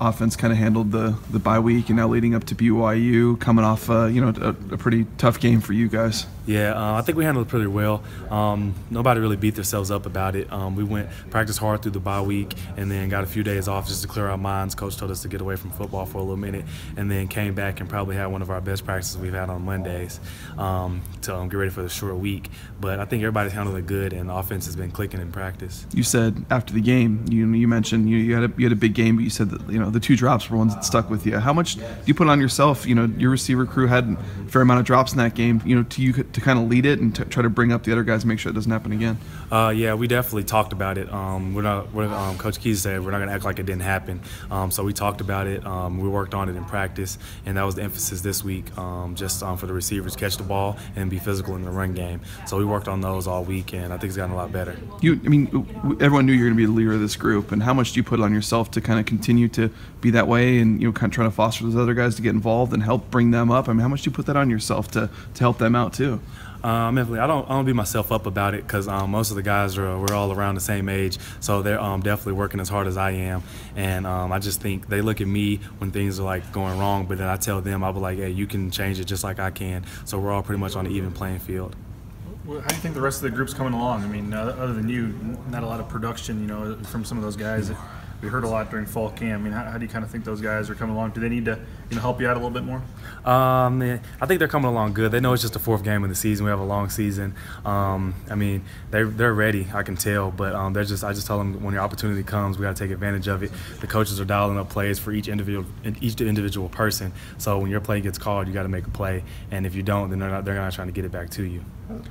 offense kind of handled the bye week and now leading up to BYU, coming off a pretty tough game for you guys? Yeah, I think we handled it pretty well. Nobody really beat themselves up about it. We practiced hard through the bye week and then got a few days off just to clear our minds. Coach told us to get away from football for a little minute and then came back and probably had one of our best practices we've had on Mondays to get ready for the short week. But I think everybody's handled it good and the offense has been clicking in practice. You said after the game, you mentioned you had a big game, but you said that the 2 drops were ones that stuck with you. How much do you put on yourself? Your receiver crew had a fair amount of drops in that game. To kind of lead it and try to bring up the other guys and make sure it doesn't happen again. Yeah, we definitely talked about it. Coach Keys said we're not going to act like it didn't happen. So we talked about it. We worked on it in practice, and that was the emphasis this week, for the receivers catch the ball and be physical in the run game. So we worked on those all week, and I think it's gotten a lot better. Everyone knew you were going to be the leader of this group, and how much do you put on yourself to kind of continue to be that way and kind of trying to foster those other guys to get involved and help bring them up? How much do you put that on yourself to help them out too? Definitely. I don't beat myself up about it because most of the guys we're all around the same age, so they're definitely working as hard as I am. And I just think they look at me when things are like going wrong, but then I tell them, I'll be like, hey, you can change it just like I can. So we're all pretty much on an even playing field. How do you think the rest of the group's coming along? Other than you, not a lot of production, from some of those guys. We heard a lot during fall camp. How do you kind of think those guys are coming along? Do they need to help you out a little bit more? I think they're coming along good. They know it's just the 4th game of the season. We have a long season. They're ready, I can tell. But I just tell them when your opportunity comes, we got to take advantage of it. The coaches are dialing up plays for each individual person. So when your play gets called, you got to make a play. And if you don't, then they're not trying to get it back to you.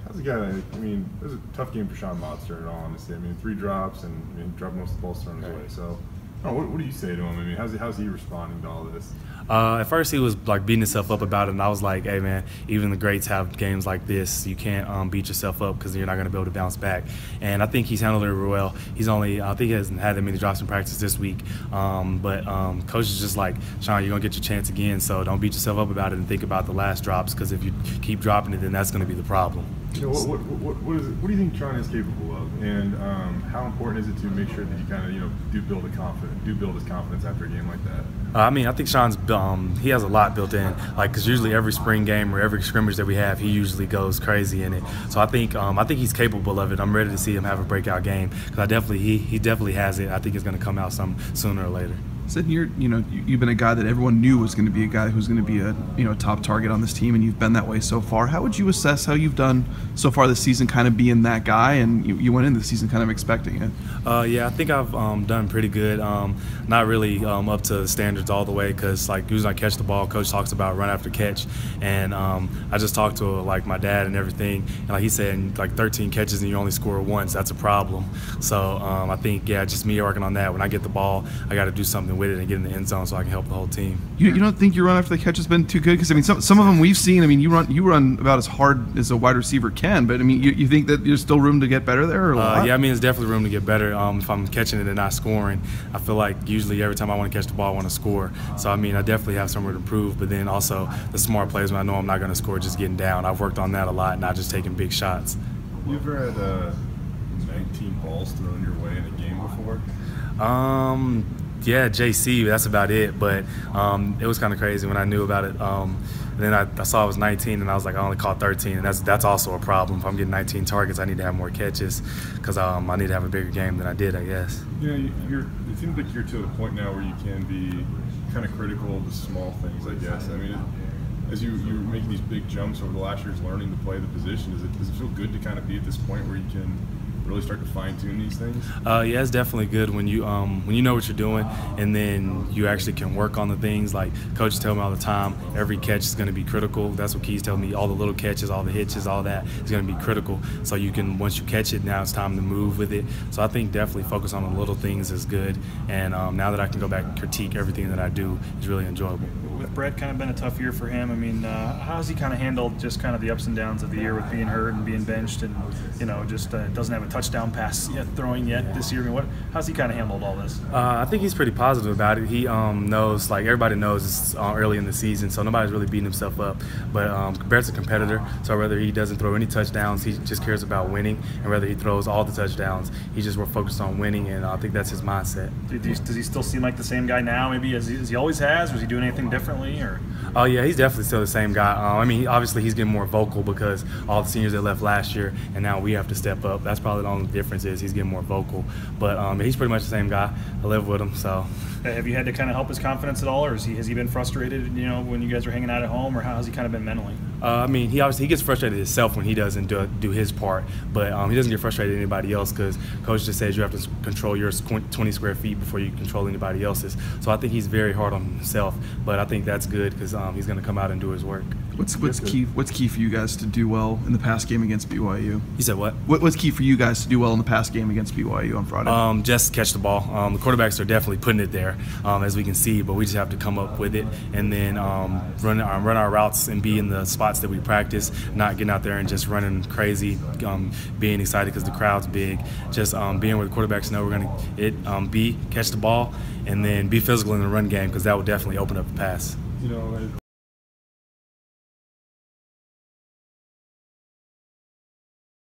How's the guy? It was a tough game for Sean Monster, in all honesty. 3 drops and dropped most of the balls thrown his way. So, what do you say to him? How's he responding to all this? At first, he was like beating himself up about it, and I was like, "Hey, man, even the greats have games like this. You can't beat yourself up because you're not going to be able to bounce back." And I think he's handled it real well. I think he hasn't had that many drops in practice this week. But coach is just like, "Sean, you're gonna get your chance again, so don't beat yourself up about it and think about the last drops because if you keep dropping it, then that's going to be the problem." What do you think Sean is capable of, and how important is it to make sure that you kind of do build his confidence after a game like that? I think Sean's he has a lot built in, because usually every spring game or every scrimmage that we have, he usually goes crazy in it. So I think he's capable of it. I'm ready to see him have a breakout game because he definitely has it. I think it's going to come out some sooner or later. Said you've been a guy that everyone knew was going to be a guy who's going to be a top target on this team, and you've been that way so far. How would you assess how you've done so far this season, kind of being that guy, and you went into the season kind of expecting it? Yeah, I think I've done pretty good. Not really up to standards all the way because usually I catch the ball, coach talks about run after catch, and I just talked to my dad and everything, and he said 13 catches and you only score once, that's a problem. So I think just me working on that. When I get the ball, I got to do something with it and get in the end zone so I can help the whole team. You don't think your run after the catch has been too good? Because some of them we've seen. You run about as hard as a wide receiver can, but you think that there's still room to get better there? Or yeah, there's definitely room to get better. If I'm catching it and not scoring, I feel like usually every time I want to catch the ball, I want to score. So I definitely have somewhere to improve. But then also the smart plays when I know I'm not going to score, just getting down. I've worked on that a lot, not just taking big shots. You ever had 19 balls thrown your way in a game before? Yeah, JC, that's about it. But it was kind of crazy when I knew about it. And then I saw it was 19, and I was like, I only caught 13, and that's also a problem. If I'm getting 19 targets, I need to have more catches because I need to have a bigger game than I did, I guess. It seems like you're to the point now where you can be kind of critical of the small things, I guess. As you're making these big jumps over the last years learning to play the position, does it feel good to kind of be at this point where you can really start to fine-tune these things? Yeah, it's definitely good when you know what you're doing and then you actually can work on the things. Like coaches tell me all the time, every catch is going to be critical. That's what Keys tell me. All the little catches, all the hitches, all that is going to be critical. So you can, once you catch it, now it's time to move with it. So I think definitely focus on the little things is good. And now that I can go back and critique everything that I do is really enjoyable. With Brett kind of been a tough year for him. How has he kind of handled just kind of the ups and downs of the year with being hurt and being benched and, just doesn't have a touchdown touchdown pass throwing yet this year. I mean, how's he kind of handled all this? I think he's pretty positive about it. He knows, like everybody knows, it's early in the season, so nobody's really beating himself up. But Barrett's a competitor, so whether he doesn't throw any touchdowns, he just cares about winning, and whether he throws all the touchdowns, he's just focused on winning, and I think that's his mindset. Does he still seem like the same guy now, maybe as he always has? Was he doing anything differently? Or? Oh yeah, he's definitely still the same guy. I mean, obviously he's getting more vocal because all the seniors that left last year, and now we have to step up. That's probably the only difference is he's getting more vocal. But he's pretty much the same guy. I live with him, so. Have you had to kind of help his confidence at all, or has he been frustrated, when you guys are hanging out at home, or how has he kind of been mentally? I mean, he gets frustrated himself when he doesn't do his part, but he doesn't get frustrated at anybody else because coach just says you have to control your 20 square feet before you control anybody else's. So I think he's very hard on himself, but I think that's good because he's going to come out and do his work. What's key for you guys to do well in the pass game against BYU? You said what? What's key for you guys to do well in the pass game against BYU on Friday? Just catch the ball. The quarterbacks are definitely putting it there, as we can see, but we just have to come up with it and then run our routes and be in the spots that we practice, not getting out there and just running crazy, being excited because the crowd's big. Just being where the quarterbacks know we're going to catch the ball and then be physical in the run game because that will definitely open up the pass.